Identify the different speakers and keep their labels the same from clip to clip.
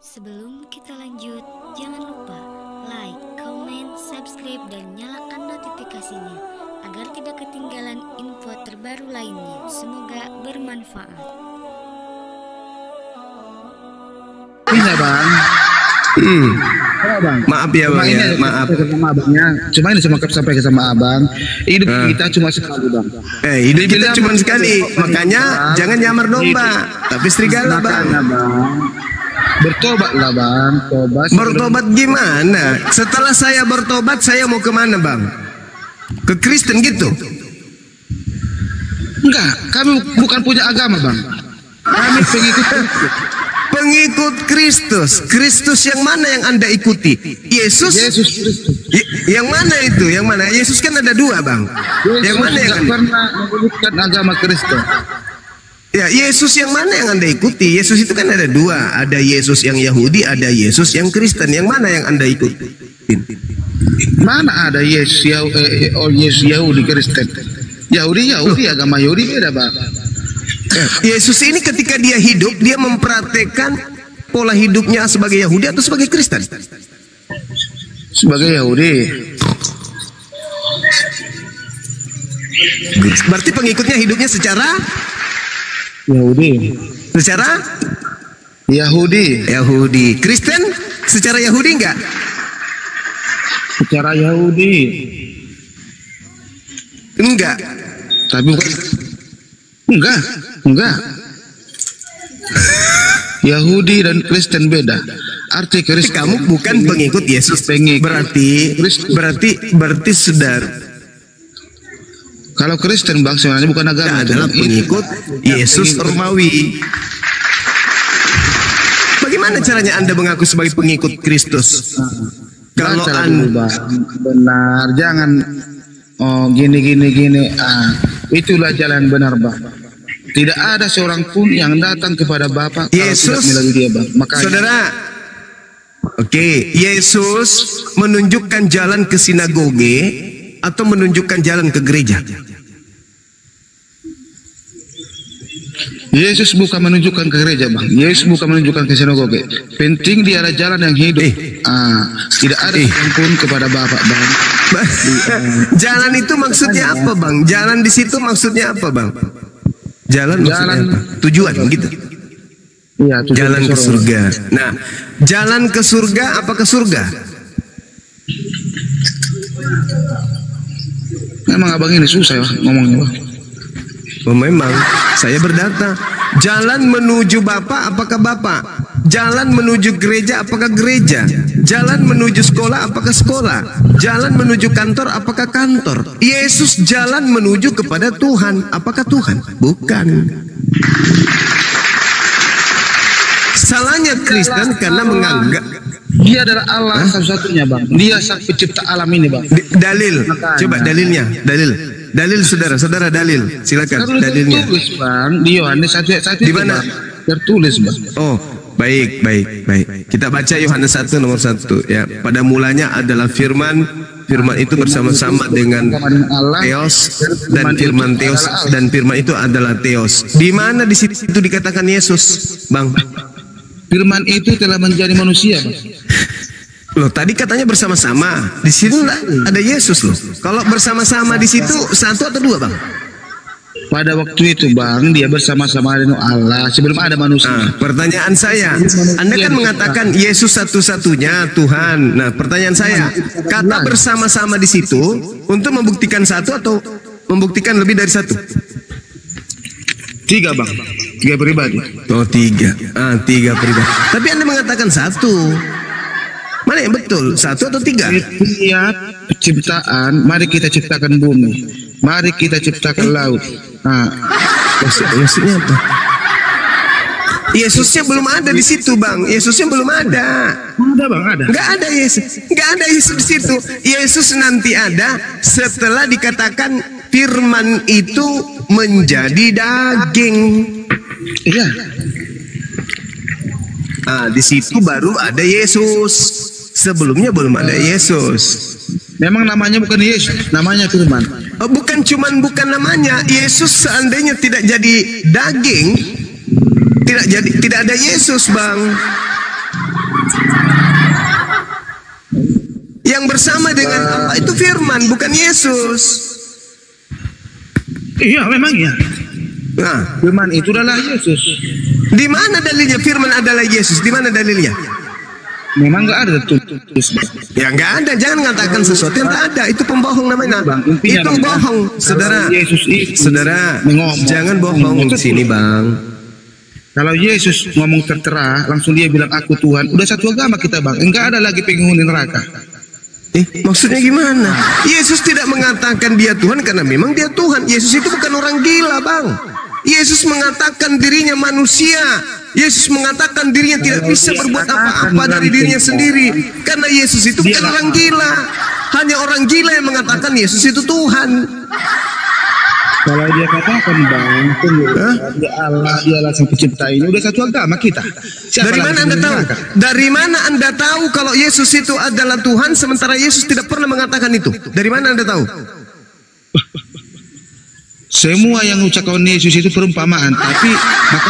Speaker 1: Sebelum kita lanjut, jangan lupa like, comment, subscribe, dan nyalakan notifikasinya agar tidak ketinggalan info terbaru lainnya. Semoga bermanfaat.
Speaker 2: Bisa bang. Bang.
Speaker 3: Maaf ya bang ya, maaf.
Speaker 2: Cuma ini cuma sampai ke sama abang. Hidup kita cuma sekali bang.
Speaker 3: Hidup kita cuma sekali, makanya jangan nyamar domba, tapi serigala bang.
Speaker 2: Bertobatlah bang,
Speaker 3: Bertobat gimana? Setelah saya bertobat, saya mau kemana bang? Ke Kristen gitu?
Speaker 2: Enggak, kami bukan punya agama bang. Kami pengikut
Speaker 3: Kristus. Kristus yang mana yang Anda ikuti? Yesus Kristus. Yang mana itu? Yang mana? Yesus kan ada dua bang. Yang mana yang
Speaker 2: pernah menyebutkan agama Kristen?
Speaker 3: Ya, Yesus yang mana yang Anda ikuti? Yesus itu kan ada dua. Ada Yesus yang Yahudi, ada Yesus yang Kristen. Yang mana yang Anda ikuti?
Speaker 2: Mana ada Yesus Yahudi Kristen? Yahudi agama Yahudi beda bang.
Speaker 3: Yesus ini ketika dia hidup, dia mempraktekkan pola hidupnya sebagai Yahudi atau sebagai Kristen?
Speaker 2: Sebagai Yahudi.
Speaker 3: Berarti pengikutnya hidupnya secara
Speaker 2: Yahudi.
Speaker 3: Secara
Speaker 2: Yahudi.
Speaker 3: Kristen secara Yahudi enggak?
Speaker 2: Secara Yahudi.
Speaker 3: Enggak.
Speaker 2: Tapi bukan. Enggak. Yahudi dan Kristen beda. Arti Kristen.
Speaker 3: Kamu bukan pengikut Yesus. Berarti saudara.
Speaker 2: Kalau Kristen bang sebenarnya bukan agama,
Speaker 3: adalah pengikut Yesus Romawi. Bagaimana caranya Anda mengaku sebagai pengikut Kristus? Kalau Anda
Speaker 2: benar, jangan gini. Itulah jalan benar bang. Tidak ada seorang pun yang datang kepada Bapa
Speaker 3: Yesus
Speaker 2: melalui dia bang. Makanya,
Speaker 3: saudara, Yesus menunjukkan jalan ke sinagoge atau menunjukkan jalan ke gereja?
Speaker 2: Yesus bukan menunjukkan ke gereja bang. Yesus bukan menunjukkan ke sinagoge. Penting dia ada jalan yang hidup. Tidak ada pun kepada Bapa bang.
Speaker 3: Jalan itu maksudnya apa bang? Jalan di situ maksudnya apa bang? Jalan apa? Tujuan gitu.
Speaker 2: Iya,
Speaker 3: jalan ke surga. Nah, jalan ke surga apa ke surga?
Speaker 2: Memang abang ini susah ya ngomongnya bang.
Speaker 3: Memang saya berdata. Jalan menuju Bapa apakah Bapa? Jalan menuju gereja apakah gereja? Jalan menuju sekolah apakah sekolah? Jalan menuju kantor apakah kantor? Yesus jalan menuju kepada Tuhan. Apakah Tuhan? Bukan. Salahnya Kristen karena menganggap
Speaker 2: dia adalah Allah satu-satunya bang. Dia sang pencipta alam ini bang.
Speaker 3: Dalil. Coba dalilnya. Dalil saudara dalil. Silakan dalilnya.
Speaker 2: Tertulis bang di Yohanes 1:1.
Speaker 3: Di mana?
Speaker 2: Tertulis bang.
Speaker 3: Oh, baik. Kita baca Yohanes 1 nomor 1 ya. Pada mulanya adalah firman. Firman itu bersama-sama dengan Theos dan firman Theos dan firman itu adalah Theos. Di mana di situ dikatakan Yesus, Bang?
Speaker 2: Firman itu telah menjadi manusia bang.
Speaker 3: Loh, tadi katanya bersama-sama. Di sini ada Yesus loh. Kalau bersama-sama di situ satu atau dua bang?
Speaker 2: Pada waktu itu bang, dia bersama-sama dengan Allah sebelum ada manusia.
Speaker 3: Pertanyaan saya, Anda kan mengatakan Yesus satu-satunya Tuhan. Nah, pertanyaan saya, kata bersama-sama di situ untuk membuktikan satu atau membuktikan lebih dari satu?
Speaker 2: Tiga bang, tiga pribadi.
Speaker 3: Oh tiga, tiga pribadi. Tapi Anda mengatakan satu. Mana yang betul? Satu atau tiga?
Speaker 2: Setiap penciptaan, mari kita ciptakan bumi, mari kita ciptakan laut.
Speaker 3: Maksudnya apa? Yesusnya belum ada di situ bang. Yesusnya belum ada.
Speaker 2: Ada bang, ada.
Speaker 3: Nggak ada Yesus. Nggak ada Yesus di situ. Yesus nanti ada setelah dikatakan firman itu menjadi daging.
Speaker 2: Iya.
Speaker 3: Di situ baru ada Yesus. Sebelumnya belum ada Yesus.
Speaker 2: Memang namanya bukan Yesus, namanya firman.
Speaker 3: Bukan namanya. Yesus seandainya tidak jadi daging, tidak ada Yesus bang. bersama dengan Allah itu firman, bukan Yesus.
Speaker 2: Iya, memang ya.
Speaker 3: Nah,
Speaker 2: Firman itu adalah Yesus.
Speaker 3: di mana dalilnya firman adalah Yesus? Di mana dalilnya?
Speaker 2: Memang nggak ada tulis.
Speaker 3: Ya nggak ada. Jangan mengatakan sesuatu yang tak ada. Itu pembohong namanya.
Speaker 2: Bang, intinya,
Speaker 3: Itu
Speaker 2: Bang,
Speaker 3: bohong, saudara.
Speaker 2: Yesus itu
Speaker 3: Saudara,
Speaker 2: ngomong.
Speaker 3: jangan bohong di sini, Bang.
Speaker 2: Kalau Yesus ngomong tertera, langsung dia bilang aku Tuhan. Udah satu agama kita, Bang. Enggak ada lagi penghuni neraka.
Speaker 3: Maksudnya gimana? Yesus tidak mengatakan dia Tuhan karena memang dia Tuhan. Yesus itu bukan orang gila, Bang. Yesus mengatakan dirinya manusia. Yesus mengatakan dirinya tidak bisa berbuat apa-apa dari dirinya sendiri. Karena Yesus itu bukan orang gila. Hanya orang gila yang mengatakan Yesus itu Tuhan.
Speaker 2: Kalau dia katakan, Bang, dia Allah, dialah sang pencipta ini. Udah satu agama kita.
Speaker 3: Dari mana Anda tahu? Dari mana Anda tahu kalau Yesus itu adalah Tuhan sementara Yesus tidak pernah mengatakan itu? Dari mana Anda tahu?
Speaker 2: Semua yang ucapkan Yesus itu perumpamaan, tapi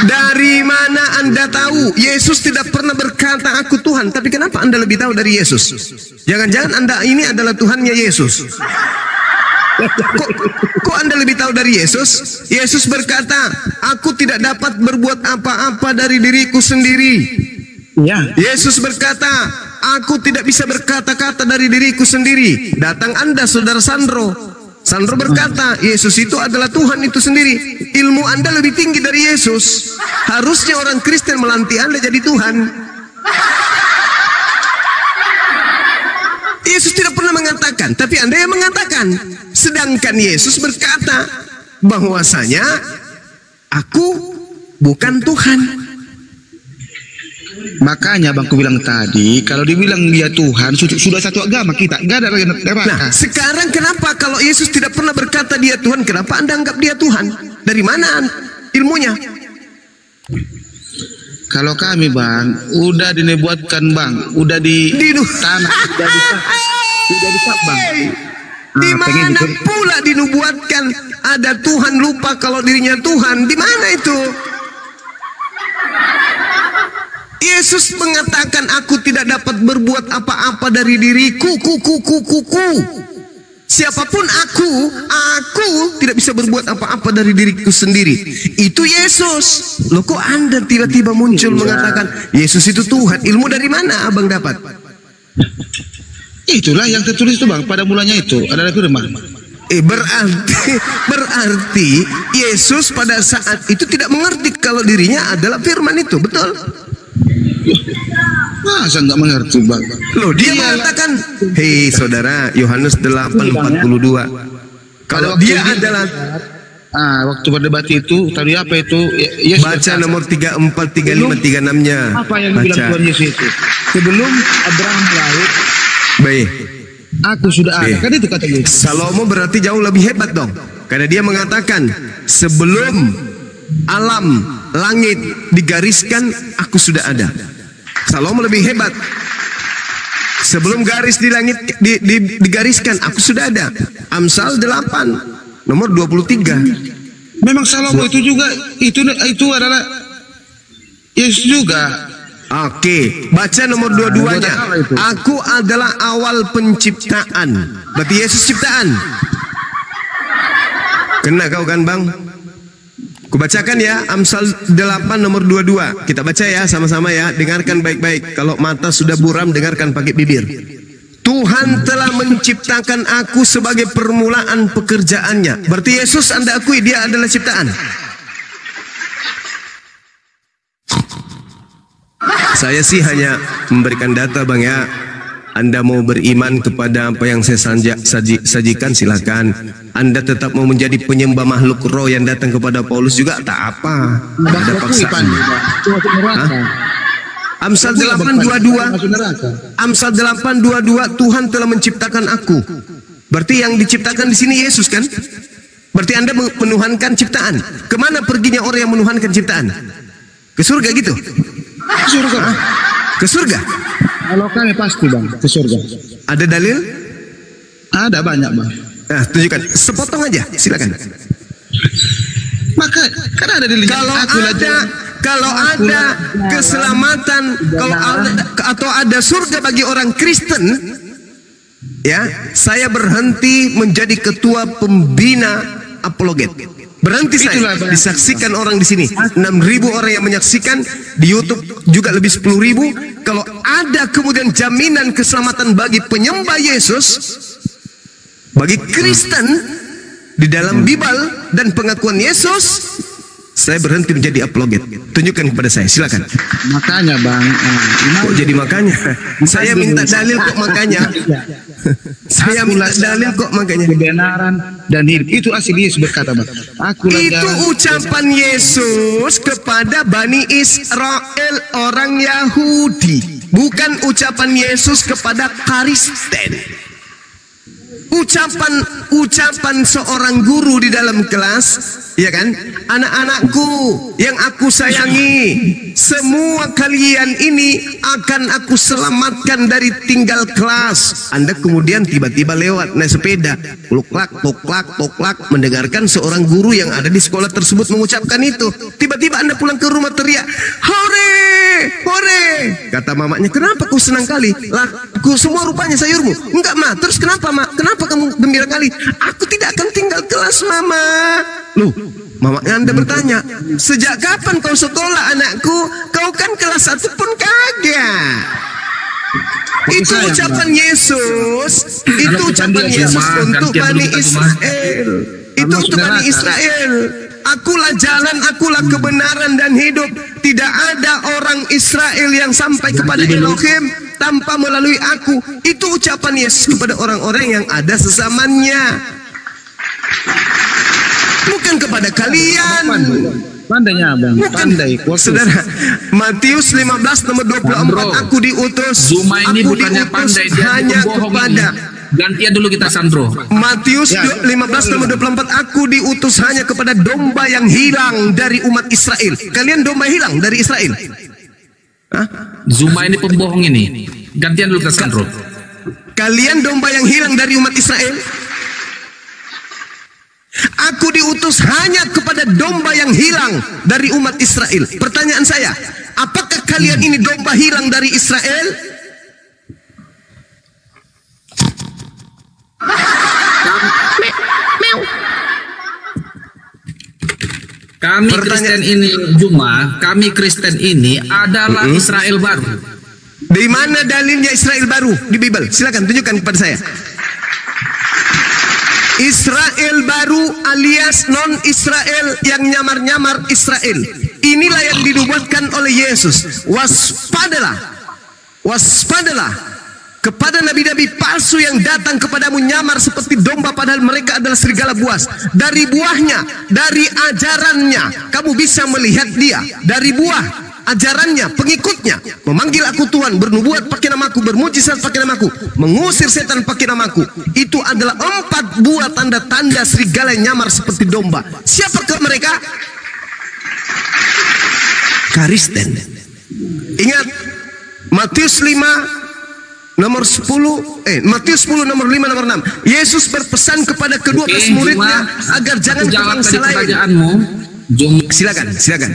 Speaker 3: dari mana Anda tahu? Yesus tidak pernah berkata aku Tuhan, tapi kenapa Anda lebih tahu dari Yesus? Jangan-jangan Anda ini adalah Tuhannya Yesus. Kok Anda lebih tahu dari Yesus? Yesus berkata, aku tidak dapat berbuat apa-apa dari diriku sendiri.
Speaker 2: ya,
Speaker 3: Yesus berkata, aku tidak bisa berkata-kata dari diriku sendiri. Datang Anda, saudara Sandro. Sandro berkata, Yesus itu adalah Tuhan itu sendiri. Ilmu Anda lebih tinggi dari Yesus. Harusnya orang Kristen melantik Anda jadi Tuhan. Yesus tidak pernah mengatakan, tapi Anda yang mengatakan. Sedangkan Yesus berkata bahwasanya aku bukan Tuhan.
Speaker 2: makanya Bang, aku bilang tadi, kalau dibilang dia Tuhan, sudah satu agama kita, nggak ada lagi neraka.
Speaker 3: Nah, sekarang kenapa kalau Yesus tidak pernah berkata dia Tuhan, kenapa Anda anggap dia Tuhan? Dari mana ilmunya?
Speaker 2: Kalau kami, Bang, udah dinubuatkan, Bang, udah di tanah, udah di Bang.
Speaker 3: Di mana pula dinubuatkan ada Tuhan lupa kalau dirinya Tuhan? Di mana itu? Yesus mengatakan aku tidak dapat berbuat apa-apa dari diriku. Siapapun aku tidak bisa berbuat apa-apa dari diriku sendiri. Itu Yesus. Loh, kok Anda tiba-tiba muncul mengatakan Yesus itu Tuhan? Ilmu dari mana Abang dapat?
Speaker 2: Itulah yang tertulis itu, Bang, pada mulanya itu adalah firman.
Speaker 3: Berarti Yesus pada saat itu tidak mengerti kalau dirinya adalah firman itu, betul?
Speaker 2: Masa nggak mengerti, Bang?
Speaker 3: Loh, dia mengatakan, hei saudara, Yohanes 8:42. Kalau dia adalah
Speaker 2: waktu berdebat itu tadi apa itu? Yesus
Speaker 3: baca nomor 34, 35, 36-nya.
Speaker 2: Apa yang dibilang Tuhan Yesus itu? Sebelum Abraham lahir,
Speaker 3: baik,
Speaker 2: aku sudah ada. Kan itu kata Yesus.
Speaker 3: Salomo berarti jauh lebih hebat dong. Karena dia mengatakan, sebelum alam langit digariskan, aku sudah ada. Salomo lebih hebat. Sebelum garis di langit digariskan, aku sudah ada. Amsal 8 nomor 23.
Speaker 2: Memang Salomo itu juga itu adalah Yesus juga.
Speaker 3: Oke, baca nomor 22-nya. Aku adalah awal penciptaan. Berarti Yesus ciptaan. Kena kau kan, Bang? Kubacakan ya, Amsal 8 nomor 22. Kita baca ya sama-sama ya. Dengarkan baik-baik. Kalau mata sudah buram, dengarkan pakai bibir. Tuhan telah menciptakan aku sebagai permulaan pekerjaannya. Berarti Yesus Anda akui dia adalah ciptaan. Saya sih hanya memberikan data, Bang ya. Anda mau beriman kepada apa yang saya sajikan, silakan. Anda tetap mau menjadi penyembah makhluk roh yang datang kepada Paulus juga tak apa. Ada paksaan. Amsal 8:22. Amsal 8:22, Tuhan telah menciptakan aku. Berarti yang diciptakan di sini Yesus kan? Berarti Anda menuhankan ciptaan. Kemana perginya orang yang menuhankan ciptaan? Ke surga gitu?
Speaker 2: Ke surga.
Speaker 3: Ke surga?
Speaker 2: Kalau kami pasti, Bang, ke surga.
Speaker 3: Ada dalil?
Speaker 2: Ada banyak, Bang.
Speaker 3: Nah, tunjukkan. Sepotong aja, silakan.
Speaker 2: Maka kan ada di
Speaker 3: kalau ada keselamatan, atau ada surga bagi orang Kristen, ya, saya berhenti menjadi ketua pembina apologet. Berhenti saya. Disaksikan orang di sini 6.000 orang yang menyaksikan, di YouTube juga lebih 10.000. Kalau ada kemudian jaminan keselamatan bagi penyembah Yesus, bagi Kristen di dalam Bible dan pengakuan Yesus, saya berhenti menjadi apologet. Tunjukkan kepada saya, silakan.
Speaker 2: Makanya Bang,
Speaker 3: kok jadi makanya? Saya minta dalil kok makanya. Saya minta dalil kok makanya.
Speaker 2: Kebenaran dan hidup itu asli Yesus berkata, Bang.
Speaker 3: Itu ucapan Yesus kepada Bani Israel, orang Yahudi, bukan ucapan Yesus kepada Kristen. Ucapan seorang guru di dalam kelas, ya kan? Anak-anakku yang aku sayangi, semua kalian ini akan aku selamatkan dari tinggal kelas. Anda kemudian tiba-tiba lewat naik sepeda, toklak, mendengarkan seorang guru yang ada di sekolah tersebut mengucapkan itu. Tiba-tiba Anda pulang ke rumah teriak, hore, hore. Kata mamanya, kenapa kau senang kali? Laku semua rupanya sayurmu. Enggak, Ma. Terus kenapa, Ma? Kenapa kamu gembira kali? Aku tidak akan tinggal kelas, Mama. Loh, mamanya Anda bertanya, sejak kapan kau sekolah, anakku? Kau kan kelas 1 pun kagak. Itu ucapan Yesus. Itu ucapan Yesus untuk Bani Israel. Itu untuk Bani Israel. Akulah jalan, akulah kebenaran dan hidup. Tidak ada orang Israel yang sampai kepada Elohim tanpa melalui aku. Itu ucapan Yesus kepada orang-orang yang ada sesamanya, bukan kepada kalian.
Speaker 2: Pandainya Bang, pandai.
Speaker 3: Saudara, Matius 15 nomor 24, aku diutus.
Speaker 4: Zuma ini bukannya pandai, dia
Speaker 3: hanya kepada.
Speaker 4: Gantian dulu kita, Sandro.
Speaker 3: Matius 15 nomor 24, aku diutus hanya kepada domba yang hilang dari umat Israel. Kalian domba hilang dari Israel? Hah?
Speaker 4: Zuma ini pembohong ini. Gantian dulu kita, Sandro.
Speaker 3: Kalian domba yang hilang dari umat Israel? Aku diutus hanya kepada domba yang hilang dari umat Israel. Pertanyaan saya, apakah kalian ini domba hilang dari Israel?
Speaker 4: Kami Kristen ini, Juma, kami Kristen ini adalah Israel baru.
Speaker 3: Di mana dalilnya Israel baru di Bible? Silakan tunjukkan kepada saya. Israel baru alias non-Israel yang nyamar-nyamar Israel. Inilah yang dinubuatkan oleh Yesus. Waspadalah, waspadalah kepada nabi-nabi palsu yang datang kepadamu nyamar seperti domba padahal mereka adalah serigala buas. Dari buahnya, dari ajarannya kamu bisa melihat dia. Dari buah ajarannya, pengikutnya, memanggil aku Tuhan, bernubuat pakai namaku, bermujizat pakai namaku, mengusir setan pakai namaku. Itu adalah 4 buah tanda-tanda serigala yang nyamar seperti domba. Siapakah mereka? Kristen. Ingat Matius 5 nomor 10, Matius 10 nomor 5 nomor 6. Yesus berpesan kepada ke-12 muridnya agar jangan ke bangsa lain. Silakan, silakan.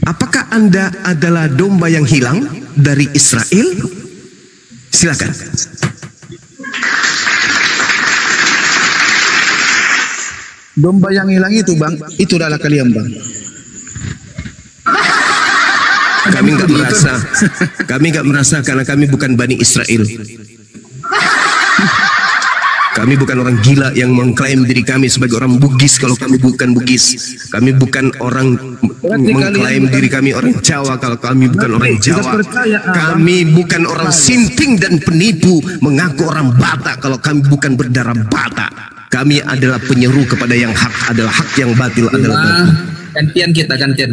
Speaker 3: Apakah Anda adalah domba yang hilang dari Israel? Silakan.
Speaker 2: Domba yang hilang itu Bang, itu adalah kalian Bang.
Speaker 3: Kami nggak merasa, kami nggak merasa karena kami bukan Bani Israel. Kami bukan orang gila yang mengklaim diri kami sebagai orang Bugis kalau kami bukan Bugis. Kami bukan orang mengklaim diri kami orang Jawa kalau kami bukan orang Jawa. Kami bukan orang sinting dan penipu mengaku orang Batak kalau kami bukan berdarah Batak. Kami adalah penyeru kepada yang hak adalah hak, yang batil adalah batil.
Speaker 4: Gantian kita, gantian.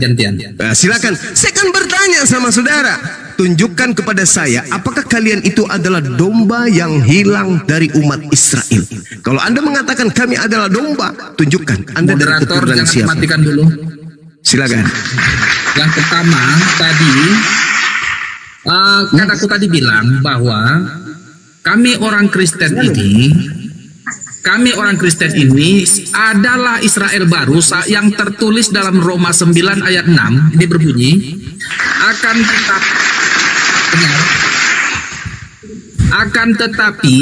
Speaker 3: Silakan, saya akan bertanya sama saudara. Tunjukkan kepada saya, apakah kalian itu adalah domba yang hilang dari umat Israel? Kalau Anda mengatakan kami adalah domba, tunjukkan Anda dari keturunan siapa?
Speaker 4: Matikan dulu.
Speaker 3: Silakan.
Speaker 4: Yang pertama tadi, kan aku tadi bilang bahwa kami orang Kristen ini adalah Israel baru yang tertulis dalam Roma 9 ayat 6. Ini berbunyi, akan tetapi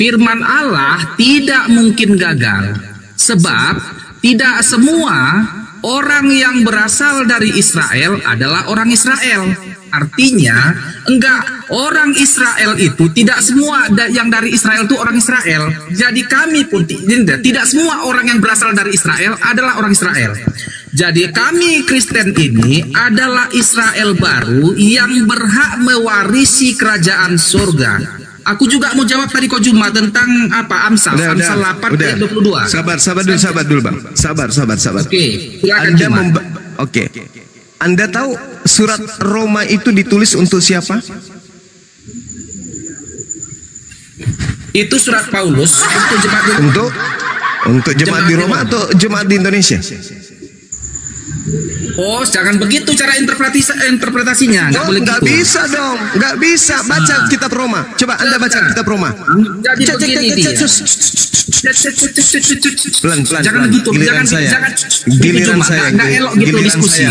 Speaker 4: firman Allah tidak mungkin gagal, sebab tidak semua orang yang berasal dari Israel adalah orang Israel. Artinya, enggak, orang Israel itu tidak semua yang dari Israel itu orang Israel. Jadi kami pun tidak semua orang yang berasal dari Israel adalah orang Israel. Jadi kami Kristen ini adalah Israel baru yang berhak mewarisi kerajaan surga. Aku juga mau jawab tadi kau Juma tentang apa Amsal 8 ayat 22.
Speaker 3: Sabar dulu Bang. Sabar.
Speaker 4: Oke, silakan.
Speaker 3: Oke. Anda tahu surat Roma itu ditulis untuk siapa?
Speaker 4: Itu surat Paulus untuk jemaat di
Speaker 3: Roma. Untuk jemaat di Roma atau jemaat di Indonesia?
Speaker 4: Oh, jangan begitu cara interpretasinya.
Speaker 3: Nggak bisa dong. Nggak bisa. Baca kitab Roma. Coba Anda baca kitab Roma.
Speaker 4: Jadi begini dia.
Speaker 3: Pelan.
Speaker 4: Jangan begitu.
Speaker 3: Giliran saya. Giliran saya.
Speaker 4: Nggak elok gitu diskusi.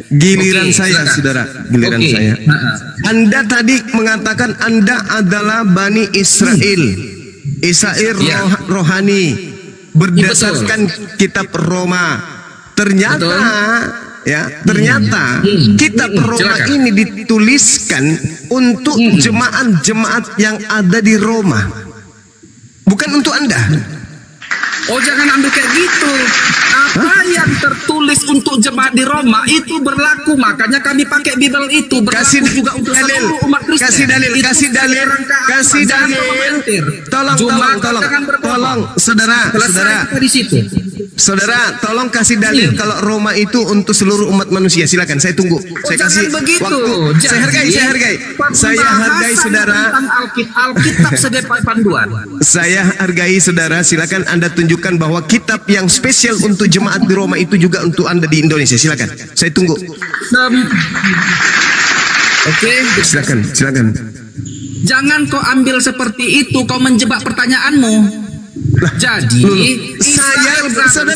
Speaker 3: Giliran saya, saudara. Giliran saya. Anda tadi mengatakan Anda adalah Bani Israel. Israel rohani. Berdasarkan kitab Roma. Ternyata kitab Roma ini dituliskan untuk jemaat-jemaat yang ada di Roma, bukan untuk Anda.
Speaker 4: Oh, jangan ambil kayak gitu. Apa yang tertulis untuk jemaat di Roma itu berlaku, makanya kami pakai Bible itu. Berlaku juga untuk seluruh umat Kristen.
Speaker 3: Kasih dalil. Tolong, saudara.
Speaker 4: Di situ.
Speaker 3: Saudara, tolong kasih dalil kalau Roma itu untuk seluruh umat manusia. Silakan, saya tunggu. Saya kasih
Speaker 4: begitu.
Speaker 3: Waktu. Saya hargai saudara.
Speaker 4: Alkitab sebagai panduan.
Speaker 3: Saya hargai saudara. Silakan Anda tunjukkan bahwa kitab yang spesial untuk jemaat di Roma itu juga untuk Anda di Indonesia. Silakan. Saya tunggu.
Speaker 4: Oke,
Speaker 3: silakan.
Speaker 4: Jangan kau ambil seperti itu, kau menjebak pertanyaanmu. Jadi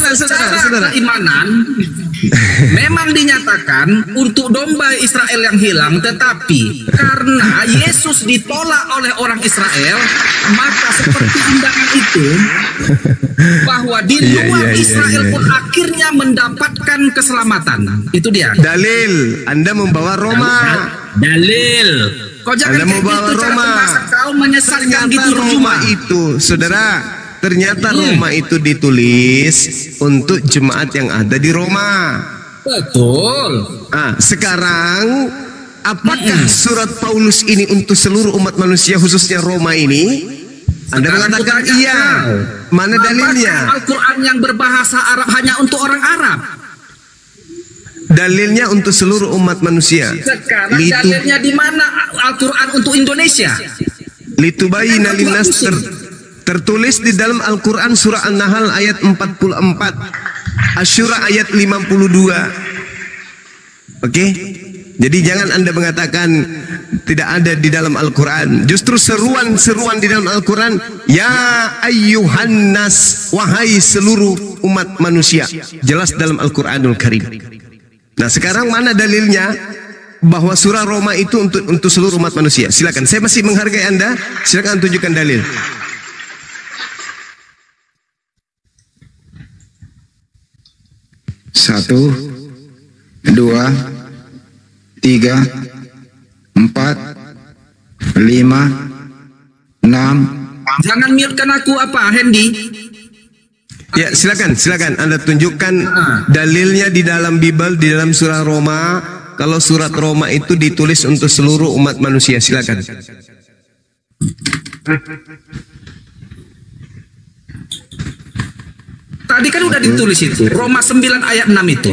Speaker 4: saudara keimanan memang dinyatakan untuk domba Israel yang hilang, tetapi karena Yesus ditolak oleh orang Israel, maka seperti undangan itu bahwa di luar Israel pun akhirnya mendapatkan keselamatan. Itu dia.
Speaker 3: Dalil. Anda membawa Roma.
Speaker 4: Dalil. Kau jangan
Speaker 3: Anda membawa
Speaker 4: gitu,
Speaker 3: Roma.
Speaker 4: Kau menyesatkan gitu
Speaker 3: Roma itu, saudara. Ternyata Roma itu ditulis untuk jemaat yang ada di Roma.
Speaker 4: Betul.
Speaker 3: Sekarang apakah surat Paulus ini untuk seluruh umat manusia khususnya Roma ini? Anda mengatakan iya. Mana dalilnya?
Speaker 4: Al-Quran yang berbahasa Arab hanya untuk orang Arab.
Speaker 3: Dalilnya untuk seluruh umat manusia.
Speaker 4: Sekarang dalilnya di mana Al-Quran untuk Indonesia?
Speaker 3: Litubayina linnas tertulis di dalam Al-Quran surah An-Nahl ayat 44, Asyura ayat 52. Oke? Jadi jangan Anda mengatakan tidak ada di dalam Al-Quran. Justru seruan-seruan di dalam Al-Quran, ya ayyuhan nas, wahai seluruh umat manusia. Jelas dalam Al-Quranul Karim. Nah, sekarang mana dalilnya bahwa surah Roma itu untuk seluruh umat manusia? Silakan, saya masih menghargai Anda. Silakan tunjukkan dalil.
Speaker 2: 1, 2, 3, 4, 5, 6.
Speaker 4: Jangan mute-kan aku apa, Hendy?
Speaker 3: Ya, silakan Anda tunjukkan dalilnya di dalam Bible, di dalam surah Roma. Kalau surat Roma itu ditulis untuk seluruh umat manusia, silakan.
Speaker 4: Tadi kan udah ditulis itu, Roma 9 ayat 6 itu.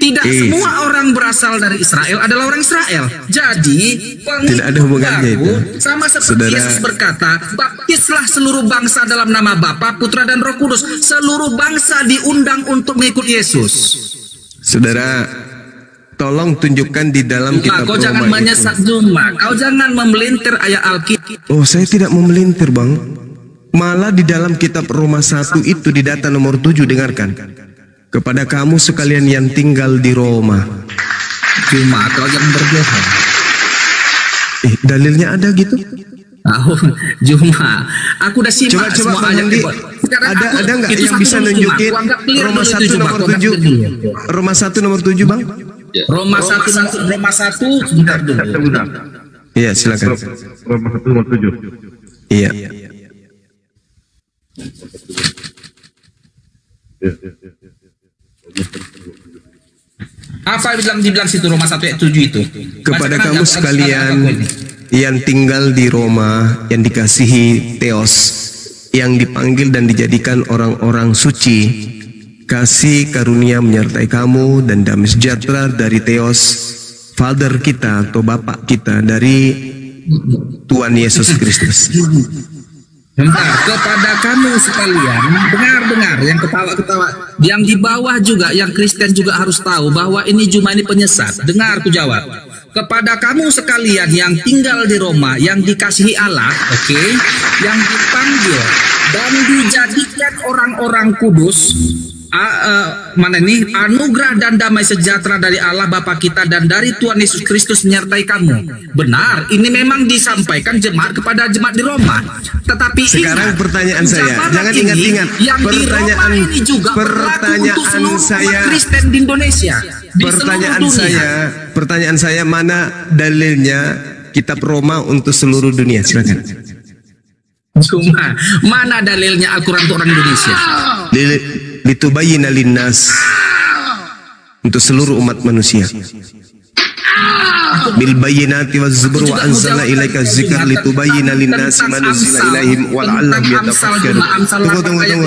Speaker 4: Tidak semua orang berasal dari Israel adalah orang Israel. Jadi,
Speaker 3: tidak ada hubungannya itu.
Speaker 4: Sama seperti Yesus berkata, baptislah seluruh bangsa dalam nama Bapa, Putra dan Roh Kudus. Seluruh bangsa diundang untuk mengikut Yesus.
Speaker 3: Saudara, tolong tunjukkan di dalam kitab Roma.
Speaker 4: Kau jangan menyesat Juma. Kau jangan memelintir ayat Alkitab.
Speaker 3: Oh, saya tidak memelintir, Bang. Malah di dalam kitab Roma 1 itu di data nomor 7, dengarkan. Kepada kamu sekalian yang tinggal di Roma.
Speaker 4: Cuma kau jangan berbohong.
Speaker 3: Dalilnya ada gitu?
Speaker 4: Juma, aku udah simak
Speaker 3: Coba
Speaker 4: semua
Speaker 3: Bang
Speaker 4: ayat.
Speaker 3: Handi,
Speaker 4: Sekarang
Speaker 3: ada nggak
Speaker 4: itu
Speaker 3: yang
Speaker 4: satu
Speaker 3: bisa
Speaker 4: dulu, Juma.
Speaker 3: nunjukin
Speaker 4: Aku anggap clear
Speaker 3: Roma
Speaker 4: dulu
Speaker 3: 1
Speaker 4: itu, Juma.
Speaker 3: nomor
Speaker 4: Aku anggap
Speaker 3: 7?
Speaker 4: clear dulu.
Speaker 3: Roma 1 nomor 7 Bang?
Speaker 4: Roma 1 sebentar dulu.
Speaker 3: Iya silakan.
Speaker 2: Roma 1 nomor 7.
Speaker 3: Iya.
Speaker 4: Apa dibilang situ Roma 1 ayat 7 itu?
Speaker 3: Kepada
Speaker 4: Bacakan
Speaker 3: kamu
Speaker 4: aja,
Speaker 3: sekalian
Speaker 4: aku ini.
Speaker 3: yang tinggal di Roma, yang dikasihi Theos, yang dipanggil dan dijadikan orang-orang suci, kasih karunia menyertai kamu dan damai sejahtera dari Theos, Father kita atau Bapak kita, dari Tuhan Yesus Kristus.
Speaker 4: Bentar, kepada kamu sekalian, dengar yang ketawa-ketawa, yang di bawah juga, yang Kristen juga harus tahu bahwa ini Juma ini penyesat. Dengar aku jawab. Kepada kamu sekalian yang tinggal di Roma, yang dikasihi Allah, oke, yang dipanggil dan dijadikan orang-orang kudus, anugerah dan damai sejahtera dari Allah Bapa kita dan dari Tuhan Yesus Kristus menyertai kamu. Benar, ini memang disampaikan jemaat kepada jemaat di Roma. Tetapi
Speaker 3: Sekarang
Speaker 4: ingat,
Speaker 3: pertanyaan saya,
Speaker 4: ucapan
Speaker 3: jangan
Speaker 4: ini
Speaker 3: ingat-ingat.
Speaker 4: yang di Roma ini juga berlaku untuk seluruh umat Kristen di Indonesia. Di
Speaker 3: Pertanyaan saya, mana dalilnya kitab Roma untuk seluruh dunia? Silakan.
Speaker 4: Cuma mana dalilnya Al-Quran untuk orang Indonesia?
Speaker 3: Litubayyina linnas, untuk seluruh umat manusia. Bil bayyinati waz zubur wa anzalna ilaika dzikra litubayyina linnasi ma nuzila ilaihim wa la'allahum yatafakkarun.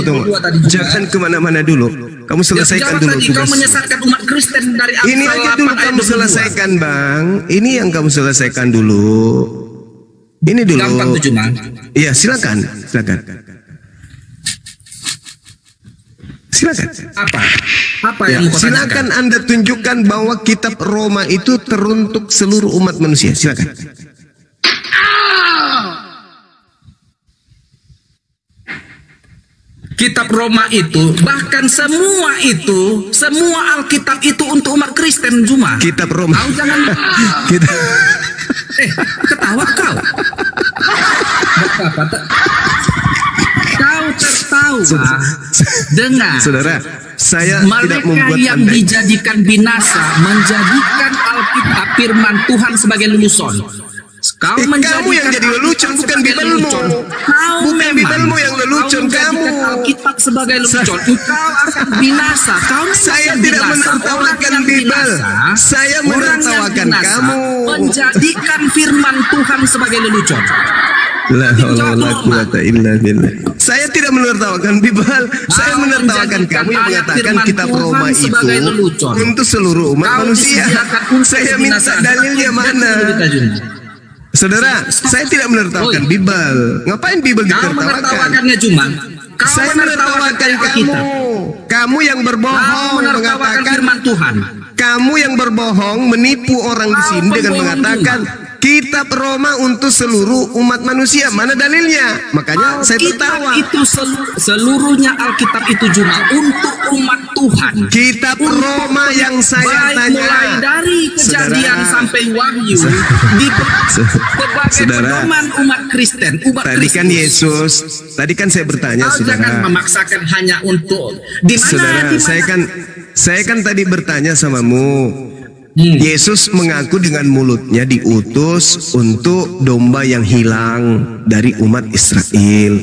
Speaker 3: Tunggu. Jangan kemana-mana dulu. Kamu selesaikan dulu
Speaker 4: tugas. Kau menyesatkan umat Kristen dari
Speaker 3: ini aja dulu kamu selesaikan, Bang. Ini yang kamu selesaikan dulu. Ini dulu.
Speaker 4: Gampang tuh Juma.
Speaker 3: Iya, silakan.
Speaker 4: Apa yang mau
Speaker 3: silakan Anda tunjukkan bahwa kitab Roma itu teruntuk seluruh umat manusia. Silakan.
Speaker 4: Kitab Roma itu, bahkan semua Alkitab itu untuk umat Kristen Juma.
Speaker 3: Kitab Roma.
Speaker 4: Kau jangan ketawa kau. Kau tertawa. Dengar.
Speaker 3: Saudara, saya tidak
Speaker 4: mereka
Speaker 3: membuat
Speaker 4: yang
Speaker 3: Anda
Speaker 4: dijadikan binasa menjadikan Alkitab firman Tuhan sebagai lelucon.
Speaker 3: Kamu yang jadi lelucon, bukan Bibelmu. Bukan Bibelmu yang lelucon, kamu.
Speaker 4: Alkitab sebagai lelucon, engkau akan binasa.
Speaker 3: Saya tidak menertawakan Bibel. Saya menertawakan kamu.
Speaker 4: Menjadikan firman Tuhan sebagai lelucon.
Speaker 3: La haula wala quwata illa billah. Saya tidak menertawakan Bibel. Saya menertawakan kamu yang mengatakan kitab Roma itu untuk seluruh umat manusia. Saya minta dalilnya mana? Saudara, saya tidak menertawakan Bibel. Ngapain Bibel ditertawakan?
Speaker 4: Kau menertawakannya cuma.
Speaker 3: Saya menertawakan kamu. Kamu yang berbohong mengatakan
Speaker 4: firman Tuhan.
Speaker 3: Kamu yang berbohong menipu orang di sini dengan mengatakan kitab Roma untuk seluruh umat manusia. Mana dalilnya? Makanya saya tertawa.
Speaker 4: Itu seluruhnya Alkitab itu cuma untuk umat Tuhan.
Speaker 3: Kitab Roma yang saya tanya,
Speaker 4: mulai dari Kejadian sampai Wahyu, sebagai pedoman umat Kristen.
Speaker 3: Tadi kan Yesus, tadi kan saya bertanya, saudara.
Speaker 4: Jangan memaksakan hanya untuk di mana?
Speaker 3: Saudara, saya kan tadi bertanya samamu. Yesus mengaku dengan mulutnya diutus untuk domba yang hilang dari umat Israel.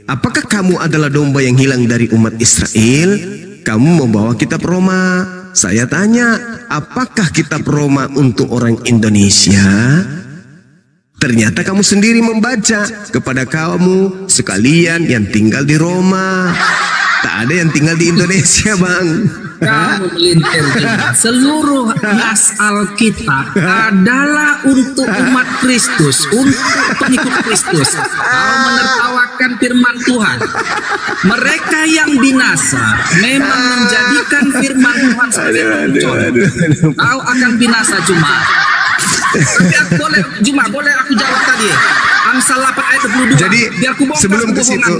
Speaker 3: Apakah kamu adalah domba yang hilang dari umat Israel? Kamu membawa kitab Roma. Saya tanya, apakah kitab Roma untuk orang Indonesia? Ternyata kamu sendiri membaca, kepada kamu sekalian yang tinggal di Roma. Tak ada yang tinggal di Indonesia, Bang.
Speaker 4: Kamu melintir juga. Seluruh nas Alkitab adalah untuk umat Kristus, untuk pengikut Kristus. Kau menertawakan firman Tuhan. Mereka yang binasa memang menjadikan firman Tuhan sebagai lelucon. Kau akan binasa cuma. Tapi boleh aku jawab tadi. Amsal 8 ayat 22.
Speaker 3: Jadi sebelum ke situ.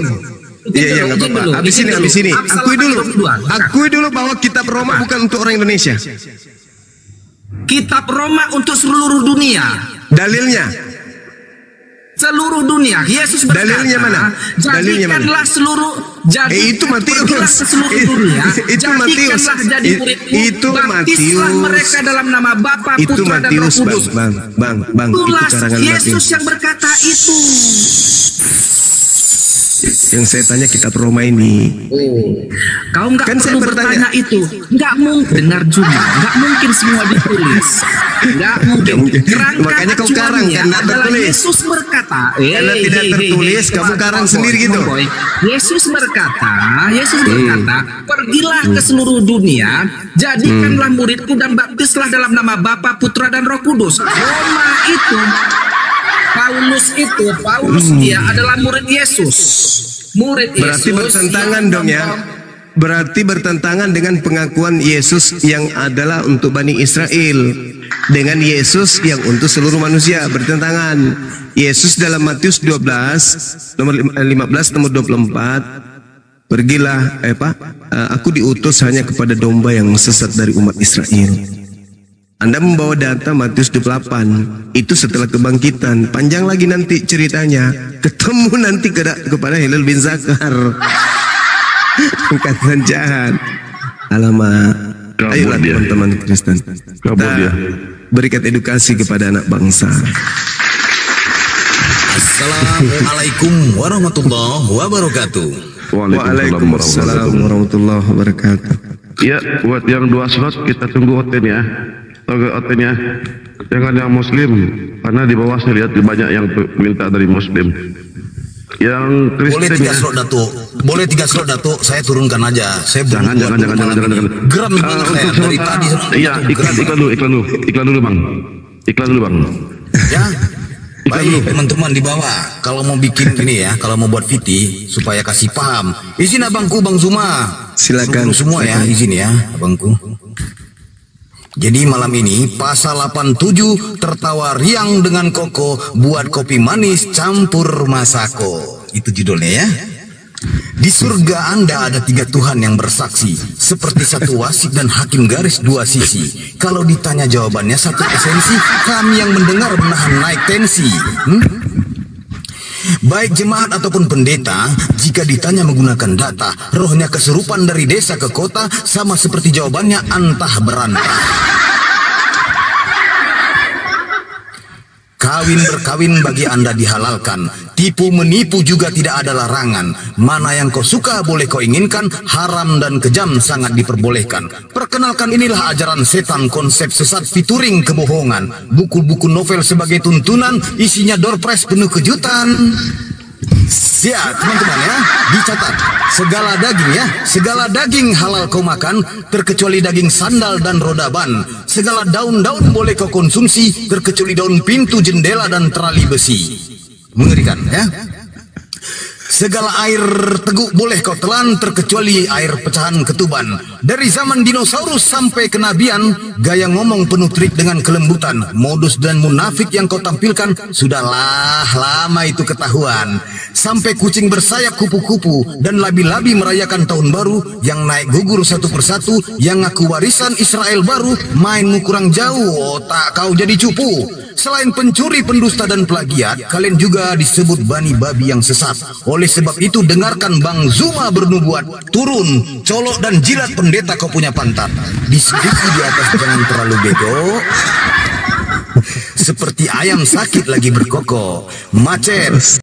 Speaker 3: Iya, nggak apa-apa. Habis ini. Akui dulu bahwa kitab Roma bukan untuk orang Indonesia.
Speaker 4: Kitab Roma untuk seluruh dunia.
Speaker 3: Dalilnya?
Speaker 4: seluruh dunia. Yesus berkata,
Speaker 3: Dalilnya mana? Dalilnya mana?
Speaker 4: jadikanlah seluruh
Speaker 3: itu Matius.
Speaker 4: pergilah ke seluruh dunia.
Speaker 3: Itu Matius.
Speaker 4: Jadikanlah jadi muridku.
Speaker 3: Itu
Speaker 4: Baptislah
Speaker 3: Matius.
Speaker 4: mereka dalam nama Bapa,
Speaker 3: Itu
Speaker 4: Putra dan Roh
Speaker 3: Matius,
Speaker 4: Kudus.
Speaker 3: bang.
Speaker 4: Itulah
Speaker 3: Itu karangan
Speaker 4: Yesus
Speaker 3: Matius.
Speaker 4: yang berkata itu.
Speaker 3: Yang saya tanya kitab Roma ini.
Speaker 4: Kau nggak
Speaker 3: Kan saya
Speaker 4: perlu
Speaker 3: bertanya.
Speaker 4: bertanya itu. Nggak mungkin, dengar juga. Nggak mungkin semua ditulis. Nggak mungkin. Kerangka
Speaker 3: Makanya kau karang,
Speaker 4: acuannya
Speaker 3: kan nggak
Speaker 4: adalah
Speaker 3: tertulis.
Speaker 4: Yesus berkata.
Speaker 3: Karena tidak tertulis, kamu karang sendiri gitu.
Speaker 4: Yesus berkata, pergilah ke seluruh dunia, jadikanlah muridku dan baptislah dalam nama Bapa, Putra dan Roh Kudus. Roma itu, Paulus dia adalah murid Yesus. Murid
Speaker 3: Berarti
Speaker 4: Yesus
Speaker 3: bertentangan
Speaker 4: yang
Speaker 3: dong ya. Berarti bertentangan dengan pengakuan Yesus yang adalah untuk Bani Israel dengan Yesus yang untuk seluruh manusia. Bertentangan. Yesus dalam Matius 12 nomor 15 nomor 24, pergilah aku diutus hanya kepada domba yang sesat dari umat Israel. Anda membawa data Matius 28, itu setelah kebangkitan. Panjang lagi nanti ceritanya. Ketemu nanti kepada Hilal bin Zakar. Angkatan jahat. Alamak. Ayolah teman-teman Kristen. Kita berikan edukasi kepada anak bangsa.
Speaker 5: Assalamualaikum warahmatullahi wabarakatuh.
Speaker 3: Waalaikumsalam warahmatullahi wabarakatuh.
Speaker 6: Ya, buat yang 2 slot kita tunggu hoten ya. Hotennya jangan yang muslim, karena di bawah saya lihat banyak yang minta dari muslim. Yang Kristen
Speaker 5: boleh 3 slot Datuk. Boleh 3 slot Datuk, saya turunkan aja. Saya
Speaker 6: jangan.
Speaker 5: Geram saya dari tadi.
Speaker 6: Iya, iklan dulu bang.
Speaker 5: Ya. Baik teman-teman di bawah, kalau mau bikin ini ya, kalau mau buat VT supaya kasih paham, izin abangku Bang Zuma.
Speaker 3: Silakan
Speaker 5: semua ya, izin ya abangku. Jadi malam ini pasal 87 tertawa riang dengan Koko buat kopi manis campur Masako. Itu judulnya ya. Di surga Anda ada 3 Tuhan yang bersaksi, seperti satu wasit dan hakim garis 2 sisi. Kalau ditanya jawabannya satu esensi, kami yang mendengar menahan naik tensi. Baik jemaat ataupun pendeta, jika ditanya menggunakan data, rohnya kesurupan dari desa ke kota, sama seperti jawabannya antah berantah. Kawin berkawin bagi Anda dihalalkan, tipu menipu juga tidak ada larangan. Mana yang kau suka boleh kau inginkan, haram dan kejam sangat diperbolehkan. Perkenalkan, inilah ajaran setan, konsep sesat featuring kebohongan. Buku-buku novel sebagai tuntunan, isinya door prize penuh kejutan. Siap teman-teman ya, dicatat. Segala daging halal kau makan, terkecuali daging sandal dan roda ban. Segala daun-daun boleh kau konsumsi, terkecuali daun pintu, jendela dan terali besi. Mengerikan ya. Segala air teguk boleh kau telan, terkecuali air pecahan ketuban. Dari zaman dinosaurus sampai kenabian, gaya ngomong penuh trik dengan kelembutan. Modus dan munafik yang kau tampilkan, sudahlah lama itu ketahuan. Sampai kucing bersayap kupu-kupu dan labi-labi merayakan tahun baru, yang naik gugur satu persatu, yang ngaku warisan Israel baru, mainmu kurang jauh, otak kau jadi cupu. Selain pencuri, pendusta dan plagiat, kalian juga disebut bani babi yang sesat. Oleh sebab itu dengarkan Bang Zuma bernubuat, turun, colok dan jilat pendeta kau punya pantat. Diselidiki di atas, jangan terlalu bego. Seperti ayam sakit lagi berkokok, macet.